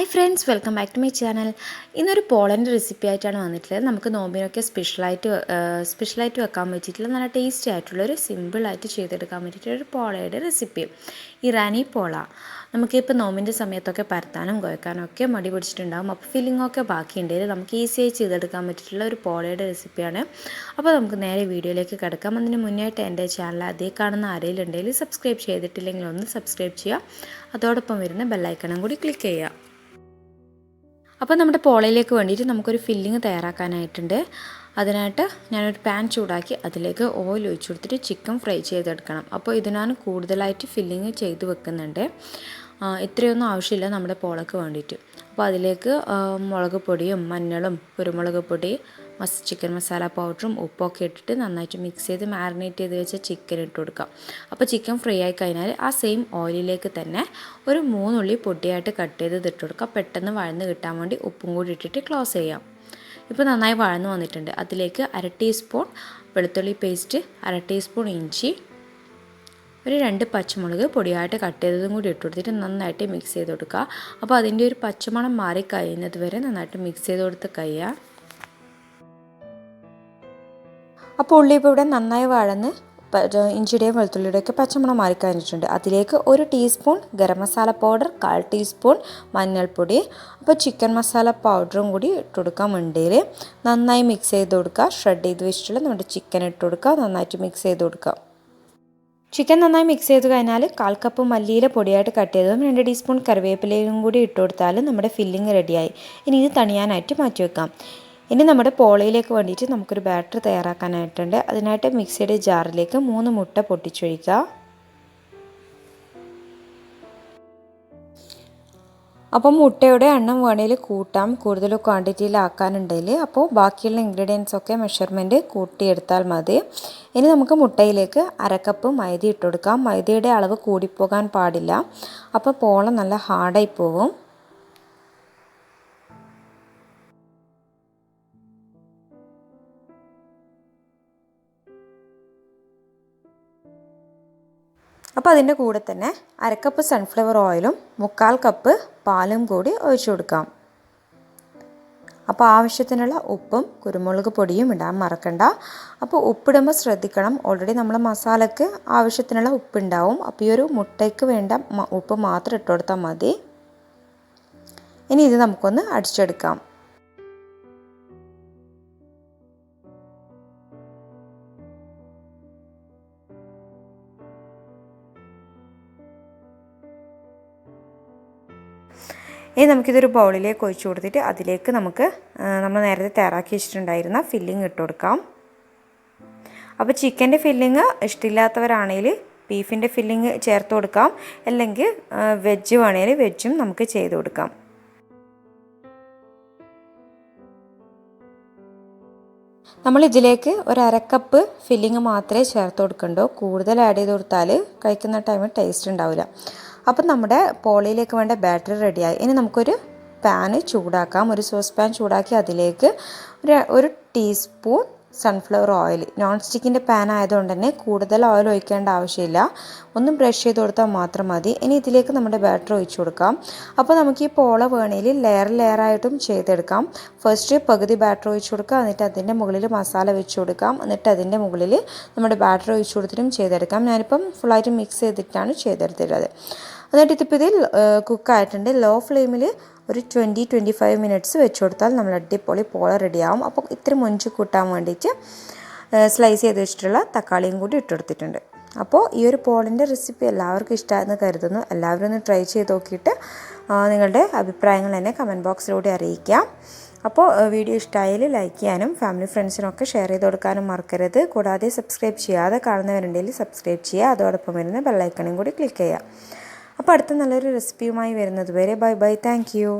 Hi friends, welcome back to my channel. ഇന്നൊരു പോളൻ്റെ recipe ആയിട്ടാണ് വന്നിട്ടുള്ളത്. നമുക്ക് നോമ്പിനൊക്കെ സ്പെഷ്യലായിട്ട് വെക്കാൻ പറ്റിയിട്ടുള്ള നല്ല ടേസ്റ്റി ആയിട്ടുള്ളൊരു സിമ്പിളായിട്ട് ചെയ്തെടുക്കാൻ പറ്റിയിട്ടുള്ളൊരു പോളയുടെ റെസിപ്പി, ഇറാനി പോള. നമുക്കിപ്പോൾ നോമ്പിൻ്റെ സമയത്തൊക്കെ പരത്താനും കുഴക്കാനും ഒക്കെ മടി പിടിച്ചിട്ടുണ്ടാകും. അപ്പോൾ ഫില്ലിങ്ങൊക്കെ ബാക്കിയുണ്ടെങ്കിൽ നമുക്ക് ഈസിയായി ചെയ്തെടുക്കാൻ പറ്റിയിട്ടുള്ള ഒരു പോളയുടെ റെസിപ്പിയാണ്. അപ്പോൾ നമുക്ക് നേരെ വീഡിയോയിലേക്ക് കിടക്കാം. അതിന് മുന്നേയായിട്ട് എൻ്റെ ചാനൽ അതേ കാണുന്ന ആരെങ്കിലും ഉണ്ടെങ്കിൽ സബ്സ്ക്രൈബ് ചെയ്തിട്ടില്ലെങ്കിൽ ഒന്ന് സബ്സ്ക്രൈബ് ചെയ്യുക. അതോടൊപ്പം വരുന്ന ബെല്ലൈക്കണും കൂടി ക്ലിക്ക് ചെയ്യുക. അപ്പോൾ നമ്മുടെ പോളയിലേക്ക് വേണ്ടിയിട്ട് നമുക്കൊരു ഫില്ലിങ് തയ്യാറാക്കാനായിട്ടുണ്ട്. അതിനായിട്ട് ഞാനൊരു പാൻ ചൂടാക്കി അതിലേക്ക് ഓയിൽ ഒഴിച്ചു കൊടുത്തിട്ട് ചിക്കൻ ഫ്രൈ ചെയ്തെടുക്കണം. അപ്പോൾ ഇതിനാണ് കൂടുതലായിട്ട് ഫില്ലിങ് ചെയ്ത് വെക്കുന്നുണ്ട്. ഇത്രയൊന്നും ആവശ്യമില്ല നമ്മുടെ പോളക്ക് വേണ്ടിയിട്ട്. അപ്പോൾ അതിലേക്ക് മുളക് പൊടിയും മഞ്ഞളും കുരുമുളക് പൊടി ചിക്കൻ മസാല പൗഡറും ഉപ്പൊക്കെ ഇട്ടിട്ട് നന്നായിട്ട് മിക്സ് ചെയ്ത് മാരിനേറ്റ് ചെയ്ത് വെച്ച ചിക്കൻ ഇട്ട് കൊടുക്കാം. അപ്പോൾ ചിക്കൻ ഫ്രൈ ആയി കഴിഞ്ഞാൽ ആ സെയിം ഓയിലിലേക്ക് തന്നെ ഒരു 3 ഉള്ളി പൊടിയായിട്ട് കട്ട് ചെയ്ത് ഇട്ട് കൊടുക്കാം. പെട്ടെന്ന് വഴന്ന് കിട്ടാൻ വേണ്ടി ഉപ്പും കൂടി ഇട്ടിട്ട് ക്ലോസ് ചെയ്യാം. ഇപ്പോൾ നന്നായി വഴന്ന് വന്നിട്ടുണ്ട്. അതിലേക്ക് 1/2 ടീസ്പൂൺ വെളുത്തുള്ളി പേസ്റ്റ്, 1/2 ടീസ്പൂൺ ഇഞ്ചി, ഒരു 2 പച്ചമുളക് പൊടിയായിട്ട് കട്ട് ചെയ്തതും കൂടി ഇട്ട് കൊടുത്തിട്ട് നന്നായിട്ട് മിക്സ് ചെയ്ത് കൊടുക്കുക. അപ്പോൾ അതിൻ്റെ ഒരു പച്ചമണം മാറി കഴിയുന്നത് വരെ നന്നായിട്ട് മിക്സ് ചെയ്ത് കൊടുത്ത് കഴിയുക. അപ്പോൾ ഉള്ളി ഇപ്പോൾ ഇവിടെ നന്നായി വഴന്ന് ഇഞ്ചിയുടെയും വെളുത്തുള്ളിയുടെയൊക്കെ പച്ചമണം മാറി കഴിഞ്ഞിട്ടുണ്ട്. അതിലേക്ക് 1 teaspoon garam masala powder, 1/4 teaspoon മഞ്ഞൾപ്പൊടി, അപ്പോൾ ചിക്കൻ മസാല പൗഡറും കൂടി ഇട്ട് കൊടുക്കാൻ വേണ്ടിയിൽ നന്നായി മിക്സ് ചെയ്ത് കൊടുക്കുക. ഷ്രെഡ് ചെയ്ത് വെച്ചിട്ടുള്ള നമ്മുടെ ചിക്കൻ ഇട്ട് കൊടുക്കുക. നന്നായിട്ട് മിക്സ് ചെയ്ത് കൊടുക്കുക. ചിക്കൻ നന്നായി മിക്സ് ചെയ്ത് കഴിഞ്ഞാൽ 1/4 കപ്പ് മല്ലിയില പൊടിയായിട്ട് കട്ട് ചെയ്തതും 2 ടീസ്പൂൺ കറിവേപ്പിലയും കൂടി ഇട്ട് കൊടുത്താൽ നമ്മുടെ ഫില്ലിങ് റെഡിയായി. ഇനി ഇത് തണിയാനായിട്ട് മാറ്റി വെക്കാം. ഇനി നമ്മുടെ പോളയിലേക്ക് വേണ്ടിയിട്ട് നമുക്കൊരു ബാറ്റർ തയ്യാറാക്കാനായിട്ടുണ്ട്. അതിനായിട്ട് മിക്സിയുടെ ജാറിലേക്ക് 3 മുട്ട പൊട്ടിച്ചൊഴിക്കുക. അപ്പം മുട്ടയുടെ എണ്ണം വേണമെങ്കിൽ കൂട്ടാം, കൂടുതൽ ക്വാണ്ടിറ്റിയിലാക്കാനുണ്ടെങ്കിൽ. അപ്പോൾ ബാക്കിയുള്ള ഇൻഗ്രീഡിയൻസ് ഒക്കെ മെഷർമെൻറ്റ് കൂട്ടിയെടുത്താൽ മതി. ഇനി നമുക്ക് മുട്ടയിലേക്ക് 1/2 കപ്പ് മൈദ ഇട്ട് കൊടുക്കാം. മൈദയുടെ അളവ് കൂടിപ്പോകാൻ പാടില്ല, അപ്പോൾ പോള നല്ല ഹാർഡായി പോകും. അപ്പോൾ അതിൻ്റെ കൂടെ തന്നെ 1/2 കപ്പ് സൺഫ്ലവർ ഓയിലും 3/4 കപ്പ് പാലും കൂടി ഒഴിച്ചു കൊടുക്കാം. അപ്പോൾ ആവശ്യത്തിനുള്ള ഉപ്പും കുരുമുളക് പൊടിയും ഇടാൻ മറക്കണ്ട. അപ്പോൾ ഉപ്പിടുമ്പോൾ ശ്രദ്ധിക്കണം, ഓൾറെഡി നമ്മൾ മസാലയ്ക്ക് ആവശ്യത്തിനുള്ള ഉപ്പുണ്ടാവും. അപ്പോൾ ഈ ഒരു മുട്ടയ്ക്ക് വേണ്ട ഉപ്പ് മാത്രം ഇട്ട് കൊടുത്താൽ മതി. ഇനി ഇത് നമുക്കൊന്ന് അടിച്ചെടുക്കാം. ഇനി നമുക്കിതൊരു ബൗളിലേക്ക് ഒഴിച്ചു കൊടുത്തിട്ട് അതിലേക്ക് നമ്മൾ നേരത്തെ തയ്യാറാക്കി വെച്ചിട്ടുണ്ടായിരുന്ന ഫില്ലിങ് ഇട്ട് കൊടുക്കാം. അപ്പോൾ ചിക്കൻ്റെ ഫില്ലിങ് ഇഷ്ടമില്ലാത്തവരാണെങ്കിൽ ബീഫിൻ്റെ ഫില്ലിങ് ചേർത്ത് കൊടുക്കാം, അല്ലെങ്കിൽ വെജ് വേണമെങ്കിൽ വെജും നമുക്ക് ചെയ്ത് കൊടുക്കാം. നമ്മളിതിലേക്ക് 1/2 കപ്പ് ഫില്ലിങ് മാത്രമേ ചേർത്ത് കൊടുക്കണ്ടൂ. കൂടുതൽ ആഡ് ചെയ്ത് കൊടുത്താൽ കഴിക്കുന്ന ടൈമിൽ ടേസ്റ്റ് ഉണ്ടാവില്ല. അപ്പം നമ്മുടെ പോളയിലേക്ക് വേണ്ട ബാറ്ററി റെഡിയായി. ഇനി നമുക്കൊരു പാന് ചൂടാക്കാം. ഒരു സോസ് പാൻ ചൂടാക്കി അതിലേക്ക് ഒരു ടീസ്പൂൺ സൺഫ്ലവർ ഓയിൽ, നോൺ സ്റ്റിക്കിൻ്റെ പാൻ ആയതുകൊണ്ട് തന്നെ കൂടുതൽ ഓയിൽ ഒഴിക്കേണ്ട ആവശ്യമില്ല. ഒന്ന് ബ്രഷ് ചെയ്ത് കൊടുത്താൽ മാത്രം മതി. ഇനി ഇതിലേക്ക് നമ്മുടെ ബാറ്റർ ഒഴിച്ചു കൊടുക്കാം. അപ്പോൾ നമുക്ക് ഈ പോള വേണമെങ്കിൽ ലെയറായിട്ടും ചെയ്തെടുക്കാം. ഫസ്റ്റ് പകുതി ബാറ്റർ ഒഴിച്ചു കൊടുക്കുക, എന്നിട്ട് അതിൻ്റെ മുകളിൽ മസാല വെച്ച് കൊടുക്കാം, എന്നിട്ട് അതിൻ്റെ മുകളിൽ നമ്മുടെ ബാറ്റർ ഒഴിച്ചു കൊടുത്തിട്ടും ചെയ്തെടുക്കാം. ഞാനിപ്പം ഫുള്ളായിട്ട് മിക്സ് ചെയ്തിട്ടാണ് ചെയ്തെടുത്തിട്ടുള്ളത്. എന്നിട്ട് ഇതിപ്പോൾ ഇതിൽ കുക്കായിട്ടുണ്ട്. ലോ ഫ്ലെയിമിൽ ഒരു 20-25 മിനിറ്റ്സ് വെച്ച് കൊടുത്താൽ നമ്മൾ അടിപൊളി പോള റെഡിയാവും. അപ്പോൾ ഇത്തിരി മൊഞ്ച് കൂട്ടാൻ വേണ്ടിയിട്ട് സ്ലൈസ് ചെയ്ത് വെച്ചിട്ടുള്ള തക്കാളിയും കൂടി ഇട്ടെടുത്തിട്ടുണ്ട്. അപ്പോൾ ഈ ഒരു പോളിൻ്റെ റെസിപ്പി എല്ലാവർക്കും ഇഷ്ടമായെന്ന് കരുതുന്നു. എല്ലാവരും ഒന്ന് ട്രൈ ചെയ്ത് നോക്കിയിട്ട് നിങ്ങളുടെ അഭിപ്രായങ്ങൾ എന്നെ കമൻറ്റ് ബോക്സിലൂടെ അറിയിക്കാം. അപ്പോൾ വീഡിയോ ഇഷ്ടമായാൽ ലൈക്ക് ചെയ്യാനും ഫാമിലി ഫ്രണ്ട്സിനൊക്കെ ഷെയർ ചെയ്ത് കൊടുക്കാനും മറക്കരുത്. കൂടാതെ സബ്സ്ക്രൈബ് ചെയ്യാതെ കാണുന്നവരുണ്ടെങ്കിൽ സബ്സ്ക്രൈബ് ചെയ്യുക. അതോടൊപ്പം വരുന്ന ബെല്ലൈക്കണും കൂടി ക്ലിക്ക് ചെയ്യുക. അപ്പോൾ അടുത്ത നല്ലൊരു റെസിപ്പിയുമായി വരുന്നത് വരെ ബൈ ബൈ. Thank you.